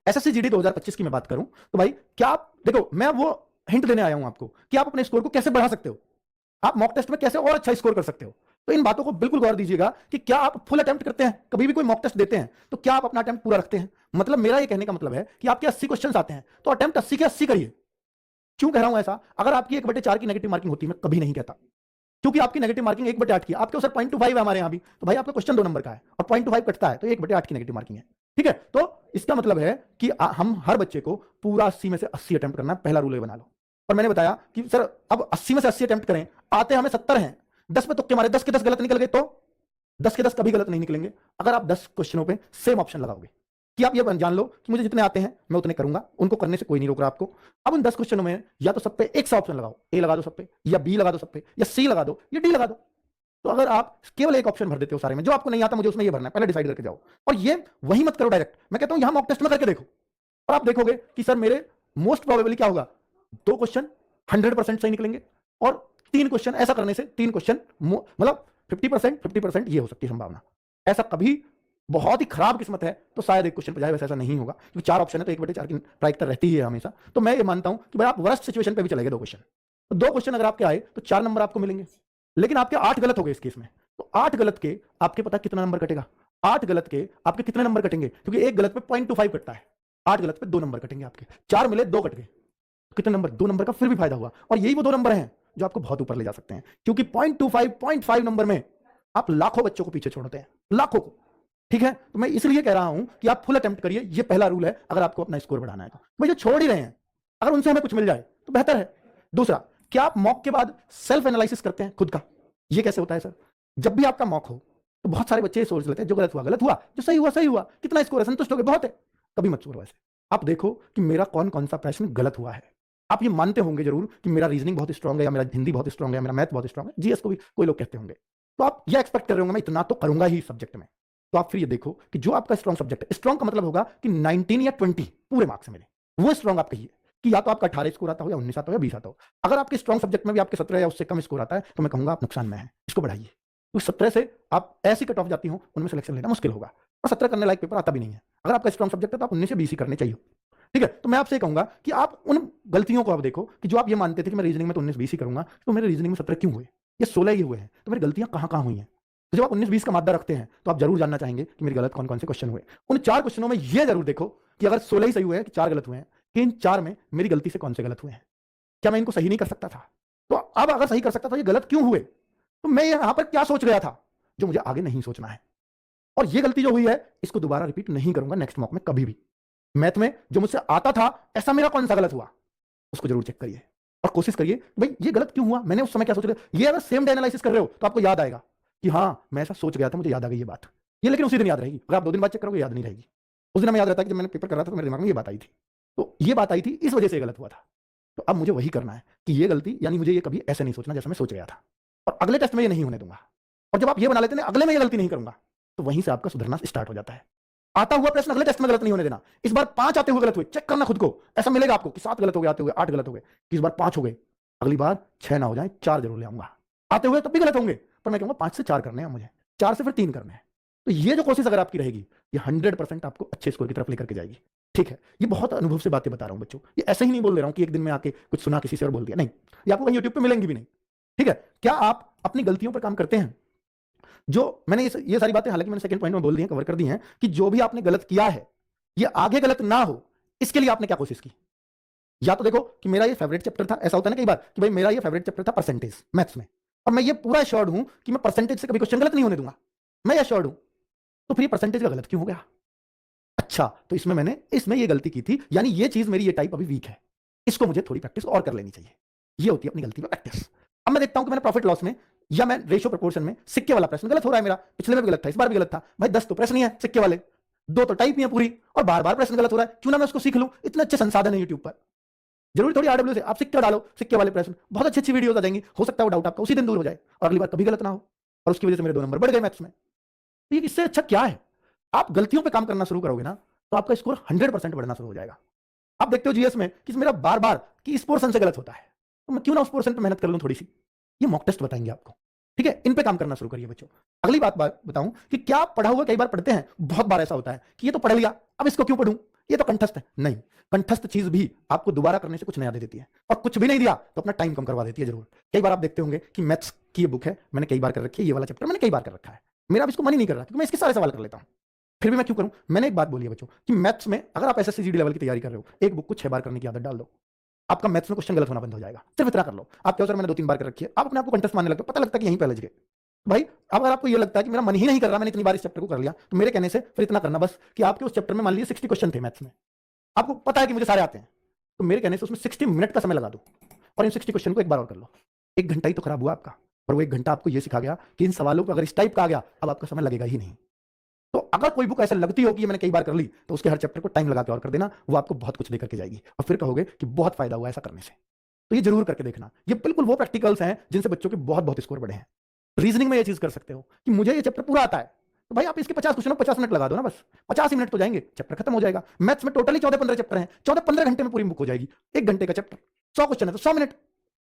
SSC GD 2025 की मैं बात करूं तो भाई क्या आप देखो, मैं वो हिंट देने आया हूं आपको कि आप अपने स्कोर को कैसे बढ़ा सकते हो, आप मॉक टेस्ट में कैसे और अच्छा स्कोर कर सकते हो। तो इन बातों को बिल्कुल गौर दीजिएगा कि क्या आप फुल अटेम्प्ट करते हैं, कभी भी कोई मॉक टेस्ट देते हैं तो क्या आप अपना अटेम्प्ट पूरा रखते हैं। मतलब मेरा ये कहने का मतलब है कि आपके 80 क्वेश्चन आते हैं तो अटेम्प्ट 80 के 80 करिए। क्यों कह रहा हूं ऐसा, अगर आपकी 1/4 की नेगेटिव मार्किंग होती, मैं कभी नहीं कहता, क्योंकि आपकी नेगेटिव मार्किंग 1/8 की, आपके सर 0.25 है हमारे यहां भी, तो भाई आपका क्वेश्चन 2 नंबर का है और 0.25 कटता है तो 1/8 की नेगेटिव मार्किंग है। ठीक है, तो इसका मतलब है कि हम हर बच्चे को पूरा 80 में से 80 अटेम्प्ट करना है, पहला रूल ये बना लो। और मैंने बताया कि सर अब 80 में से 80 अटेम्प्ट करें, आते हमें 70 हैं, 10 पे तुक्के मारे, 10 के 10 गलत निकल गए तो 10 के 10 कभी गलत नहीं निकलेंगे अगर आप 10 क्वेश्चनों पे सेम ऑप्शन लगाओगे कि आप ये जान लो कि मुझे जितने आते हैं मैं उतने करूंगा, उनको करने से कोई नहीं रोक रहा आपको। अब उन 10 क्वेश्चनों में या तो सब पे एक सा ऑप्शन लगाओ, ए लगा दो सब पे, या बी लगा दो सब पे, या सी लगा दो, या डी लगा दो। तो अगर आप केवल एक ऑप्शन भर देते हो सारे में, जो आपको नहीं आता मुझे उसमें ये भरना है, पहले डिसाइड करके जाओ। और ये वही मत करो डायरेक्ट, मैं कहता हूं यहां मॉक टेस्ट में करके देखो और आप देखोगे कि सर मेरे मोस्ट प्रोबेबली क्या होगा, 2 क्वेश्चन 100% सही निकलेंगे और 3 क्वेश्चन ऐसा करने से 3 क्वेश्चन मतलब 50% ये हो सकती है संभावना। ऐसा कभी बहुत ही खराब किस्मत है तो शायद एक क्वेश्चन पर जाए, वैसे ऐसा नहीं होगा क्योंकि 4 ऑप्शन है तो 1/4 की प्रायिकता रहती है हमेशा। तो मैं ये मानता हूं कि भाई आप वर्स्ट सिचुएशन पे भी चले गए 2 क्वेश्चन, तो 2 क्वेश्चन अगर आपके आए तो 4 नंबर आपको मिलेंगे, लेकिन आपके 8 गलत हो गए इस केस में, तो 8 गलत के आपके पता कितना नंबर कटेगा, 8 गलत के आपके कितने नंबर कटेंगे, क्योंकि एक गलत पे 0.25 कटता है, 8 गलत पे 2 नंबर कटेंगे आपके, 4 मिले 2 कट गए, कितने नंबर, 2 नंबर का फिर भी फायदा हुआ। और यही वो 2 नंबर हैं जो आपको बहुत ऊपर ले जा सकते हैं, क्योंकि 0.25 नंबर में आप लाखों बच्चों को पीछे छोड़ते हैं, लाखों को। ठीक है, तो मैं इसलिए कह रहा हूं कि आप फुल अटेम्प्ट करिए, ये पहला रूल है अगर आपको अपना स्कोर बढ़ाना है तो। भाई जो छोड़ ही रहे हैं अगर उनसे हमें कुछ मिल जाए तो बेहतर है। दूसरा, क्या आप मॉक के बाद सेल्फ एनालिसिस करते हैं खुद का? ये कैसे होता है सर? जब भी आपका मॉक हो तो बहुत सारे बच्चे सोच लेते हैं जो गलत हुआ गलत हुआ, जो सही हुआ सही हुआ, कितना स्कोर है, संतुष्ट हो गए, बहुत है। कभी मत सोचो ऐसे, आप देखो कि मेरा कौन कौन सा प्रश्न गलत हुआ है। आप ये मानते होंगे जरूर कि मेरा रीजनिंग बहुत स्ट्रांग है, या मेरा हिंदी बहुत स्ट्रांग है, मेरा मैथ बहुत स्ट्रांग है, जीएस को भी कोई लोग कहते होंगे, तो आप ये एक्सपेक्ट कर रहे होंगे मैं इतना तो करूंगा ही सब्जेक्ट में। तो आप फिर ये देखो कि जो आपका स्ट्रांग सब्जेक्ट है, स्ट्रांग का मतलब होगा कि 19 या 20 पूरे मार्क्स मिले, वो स्ट्रांग आप कहिए कि या तो आपका 18 स्कोर आता हो, या 19 आता हो, या 20 आता हो। अगर आपके स्ट्रांग सब्जेक्ट में भी आपके 17 या उससे कम स्कोर आता है तो मैं कहूंगा आप नुकसान में है, इसको बढ़ाइए। तो 17 से आप ऐसी कट ऑफ जाती हो, उनमें सिलेक्शन लेना मुश्किल होगा, और 17 करने लायक पेपर आता भी नहीं है। अगर आपका स्ट्रांग सब्जेक्ट है तो आप 19 से 20 ही करने चाहिए। ठीक है, तो मैं आपसे कहूंगा कि आप उन गलतियों को आप देखो कि जो आप ये मानते थे कि मैं रीजनिंग में तो 19-20 ही करूंगा, तो मेरे रीजनिंग में 17 क्यों हुए, ये 16 ही हुए हैं, तो मेरी गलतियां कहां कहां हुई हैं। तो जब आप 19-20 का मादा रखते हैं तो आप जरूर जानना चाहेंगे कि मेरे गलत कौन कौन से क्वेश्चन हुए। उन 4 क्वेश्चनों में ये जरूर देखो कि अगर 16 ही सही हुए हैं कि 4 गलत हुए हैं, कि इन 4 में मेरी गलती से कौन से गलत हुए हैं, क्या मैं इनको सही नहीं कर सकता था? तो अब अगर सही कर सकता था, ये गलत क्यों हुए, तो मैं यहां पर क्या सोच गया था जो मुझे आगे नहीं सोचना है। और ये गलती जो हुई है इसको दोबारा रिपीट नहीं करूंगा नेक्स्ट मॉक में कभी भी। मैथ में जो मुझसे आता था ऐसा मेरा कौन सा गलत हुआ उसको जरूर चेक करिए और कोशिश करिए भाई ये गलत क्यों हुआ, मैंने उस समय क्या सोच लिया। ये अगर सेम डे एनालिसिस कर रहे हो तो आपको याद आएगा कि हाँ मैं ऐसा सोच गया था, मुझे याद आ गई ये बात। ये लेकिन उसी दिन याद रहेगी, अगर आप 2 दिन बाद चेक करोगे याद नहीं रहेगी। उस दिन हमें याद रहता है कि जब मैंने पेपर कर रहा था तो मेरे दिमाग में ये बात आई थी, तो ये बात आई थी इस वजह से गलत हुआ था। तो अब मुझे वही करना है कि ये गलती, यानी मुझे ये कभी ऐसे नहीं सोचना जैसा मैं सोच गया था, और अगले टेस्ट में ये नहीं होने दूंगा। और जब आप ये बना लेते हैं अगले में ये गलती नहीं करूंगा, तो वहीं से आपका सुधरना स्टार्ट हो जाता है। आता हुआ प्रश्न अगले टेस्ट में गलत नहीं होने देना। इस बार 5 आते हुए गलत हुए, चेक करना खुद को, ऐसा मिलेगा आपको कि 7 गलत हो गए आते हुए, 8 गलत हो गए, इस बार 5 हो गए, अगली बार 6 ना हो जाए, 4 जरूर ले आऊंगा। आते हुए तब भी गलत होंगे, पर मैं कहूंगा 5 से 4 करने हैं मुझे, 4 से फिर 3 करने हैं। तो ये जो कोशिश अगर आपकी रहेगी, ये 100% आपको अच्छे स्कोर की तरफ लेकर के जाएगी। ठीक है, ये बहुत अनुभव से बातें बता रहा हूं बच्चों, ये ऐसे ही नहीं बोल दे रहा हूं कि एक दिन में आके कुछ सुना किसी से और बोल दिया, नहीं, ये आपको कहीं यूट्यूब पे मिलेंगी भी नहीं। ठीक है, क्या आप अपनी गलतियों पर काम करते हैं? जो मैंने ये सारी बातें हालांकि मैंने सेकंड पॉइंट में बोल दी हैं, कवर कर दी हैं, कि जो भी आपने गलत किया है ये आगे गलत ना हो, इसके लिए आपने क्या कोशिश की। या तो देखो कि मेरा ये फेवरेट चैप्टर था, ऐसा होता है ना कई बार कि भाई मेरा ये फेवरेट चैप्टर था परसेंटेज मैथ्स में, और मैं ये पूरा श्योर्ड हूं कि मैं परसेंटेज से कभी क्वेश्चन गलत नहीं होने दूंगा, मैं ये श्योर्ड हूं, तो फिर ये परसेंटेज का गलत क्यों हो गया? अच्छा, तो इसमें ये गलती की थी, यानी ये चीज मेरी ये टाइप अभी वीक है, इसको मुझे थोड़ी प्रैक्टिस और कर लेनी चाहिए। ये होती है अपनी गलती में प्रैक्टिस। अब मैं देखता हूं कि मैंने प्रॉफिट लॉस में या मैं रेशियो प्रोपोर्शन में सिक्के वाला प्रश्न गलत हो रहा है मेरा, पिछले में भी गलत था, इस बार भी गलत था। भाई 10 तो प्रश्न ही है सिक्के वाले, 2 तो टाइप ही है पूरी, और बार बार प्रश्न गलत हो रहा है, क्यों ना मैं उसको सीख लूं, इतने अच्छे संसाधन है यूट्यूब पर। जरूरी थोड़ी आरडब्ल्यू से आप सिक्के डालो, सिक्के वाले प्रश्न, बहुत अच्छी अच्छी वीडियोस आ जाएंगी, हो सकता है वो डाउट आपका उसी दिन दूर हो जाए और अगली बार कभी गलत ना हो, और उसकी वजह से मेरे 2 नंबर बढ़ गए मैथ्स में। तो ये इससे अच्छा क्या है? आप गलतियों पे काम करना शुरू करोगे ना तो आपका स्कोर 100% बढ़ना शुरू हो जाएगा। आप देखते हो जीएस में कि मेरा बार बार कि इस पोर्शन से गलत होता है, तो मैं क्यों ना उस पोर्शन पे मेहनत कर लूं थोड़ी सी। ये मॉक टेस्ट बताएंगे आपको। ठीक है, इन पे काम करना शुरू करिए बच्चों। अगली बात बताऊं कि क्या पढ़ा हुआ कई बार पढ़ते हैं, बहुत बार ऐसा होता है कि ये तो पढ़ लिया, अब इसको क्यों पढ़ूं, ये तो कंठस्थ है। नहीं, कंठस्थ चीज भी आपको दोबारा करने से कुछ नया दे देती है, और कुछ भी नहीं दिया तो अपना टाइम कम करवा देती है जरूर। कई बार आप देखते होंगे कि मैथ्स की ये बुक है, मैंने कई बार कर रखी है, ये वाला चैप्टर मैंने कई बार कर रखा है, मेरा अब इसको मन ही नहीं कर रहा, क्योंकि मैं इसके सारे सवाल कर लेता हूं। फिर भी मैं क्यों करूं? मैंने एक बात बोली है बच्चों कि मैथ्स में अगर आप एसएससी जीडी लेवल की तैयारी कर रहे हो, एक बुक को 6 बार करने की आदत डाल दो, आपका मैथ्स में क्वेश्चन गलत होना बंद हो जाएगा। सिर्फ इतना कर लो। आप कहो सर मैंने 2-3 बार कर रखी है, आप अपने आप को कंटेस्ट मानने लगते हो, पता लगता है कि यहीं पे अलझ गए। भाई अब अगर आपको ये लगता है कि मेरा मन ही नहीं कर रहा, मैंने इतनी बार इस चैप्टर को कर लिया, तो मेरे कहने से फिर इतना करना बस कि आपके उस चैप्टर में मान लीजिए 60 क्वेश्चन थे मैथ्स में, आपको पता है कि मुझे सारे आते हैं, तो मेरे कहने से उसमें 60 मिनट का समय लगा दो और इन 60 क्वेश्चन को एक बार और कर लो। 1 घंटा ही तो खराब हुआ आपका, और वो 1 घंटा आपको ये सिखा गया कि इन सवालों पर अगर इस टाइप का आ गया, अब आपका समय लगेगा ही नहीं। तो अगर कोई बुक ऐसा लगती हो कि ये मैंने कई बार कर ली, तो उसके हर चैप्टर को टाइम लगा के और कर देना, वो आपको बहुत कुछ देकर के जाएगी, और फिर कहोगे कि बहुत फायदा हुआ ऐसा करने से। तो ये जरूर करके देखना। ये बिल्कुल वो प्रैक्टिकल्स हैं जिनसे बच्चों के बहुत बहुत स्कोर बढ़े हैं। रीजनिंग में ये चीज कर सकते हो कि मुझे ये चैप्टर पूरा आता है, तो भाई आप इसके 50 क्वेश्चनों 50 मिनट लगा दो ना, बस 50 ही मिनट तो जाएंगे, चैप्टर खत्म हो जाएगा। मैथ्स में टोटली 14-15 चैप्टर हैं, 14-15 घंटे में पूरी बुक हो जाएगी। 1 घंटे का चैप्टर, 100 क्वेश्चन है तो 100 मिनट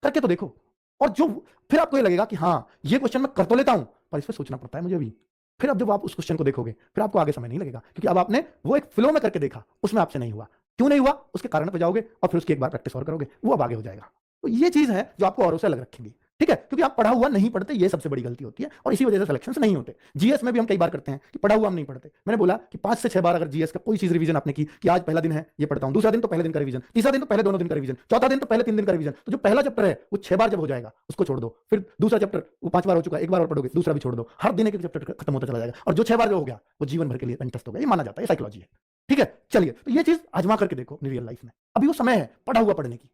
करके तो देखो। और जो फिर आपको ये लगेगा कि हाँ ये क्वेश्चन मैं कर तो लेता हूं, पर इस पर सोचना पड़ता है मुझे भी। फिर अब जब आप उस क्वेश्चन को देखोगे, फिर आपको आगे समय नहीं लगेगा, क्योंकि अब आपने वो एक फ्लो में करके देखा, उसमें आपसे नहीं हुआ। क्यों नहीं हुआ, उसके कारण पे जाओगे और फिर उसकी एक बार प्रैक्टिस और करोगे, वो अब आगे हो जाएगा। तो ये चीज है जो आपको औरों से अलग रखेंगी, ठीक है? क्योंकि आप पढ़ा हुआ नहीं पढ़ते, ये सबसे बड़ी गलती होती है, और इसी वजह से सिलेक्शंस नहीं होते। जीएस में भी हम कई बार करते हैं कि पढ़ा हुआ हम नहीं पढ़ते। मैंने बोला कि 5 से 6 बार अगर जीएस का कोई चीज रिवीजन आपने की कि आज पहला दिन है ये पढ़ता हूं, दूसरा दिन तो पहले दिन का रिवीजन, तीसरा दिन तो पहले दोनों दिन का रिवीजन, चौथा दिन तो पहले 3 दिन का रिवीजन, तो जो पहला चैप्टर है वो 6 बार जब हो जाएगा उसको छोड़ दो। फिर दूसरा चैप्टर वो 5 बार हो चुका है, 1 बार और पढ़ोगे, दूसरा भी छोड़ दो। हर दिन एक चैप्टर खत्म होता चला जाएगा, और जो 6 बार जो हो गया वो जीवन भर के लिए कंठस्थ हो गया, ये माना जाता है, साइकोलॉजी है, ठीक है? चलिए, तो ये चीज आजमा करके देखो अपनी रियल लाइफ में। अभी वो समय है पढ़ा हुआ पढ़ने की,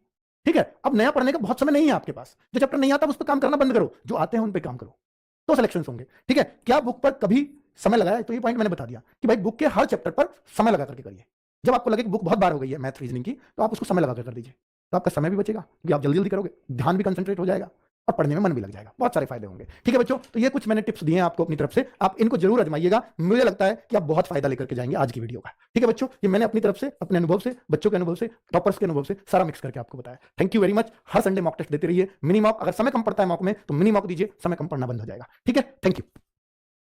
ठीक है? अब नया पढ़ने का बहुत समय नहीं है आपके पास। जो चैप्टर नहीं आता उस पर काम करना बंद करो, जो आते हैं उन पे काम करो, तो सिलेक्शंस होंगे, ठीक है? क्या बुक पर कभी समय लगाया? तो ये पॉइंट मैंने बता दिया कि भाई बुक के हर चैप्टर पर समय लगा करके करिए। जब आपको लगे कि बुक बहुत बार हो गई है मैथ रीजनिंग की, तो आप उसको समय लगा कर दीजिए, तो आपका समय भी बचेगा, क्योंकि आप जल्दी जल्दी करोगे, ध्यान भी कंसंट्रेट हो जाएगा, और पढ़ने में मन भी लग जाएगा। बहुत सारे फायदे होंगे, ठीक है बच्चों? तो ये कुछ मैंने टिप्स दिए हैं आपको अपनी तरफ से, आप इनको जरूर आजमाइएगा। मुझे लगता है कि आप बहुत फायदा लेकर के जाएंगे आज की वीडियो का, ठीक है बच्चों? ये मैंने अपनी तरफ से, अपने अनुभव से, बच्चों के अनुभव से, टॉपर्स के अनुभव से सारा मिक्स करके आपको बताया। Thank you very much. हर संडे मॉक टेस्ट देते रहिए, मिनी मॉक। अगर समय कम पड़ता है मॉक में तो मिनी मॉक दीजिए, समय कम पड़ना बंद हो जाएगा, ठीक है? Thank you.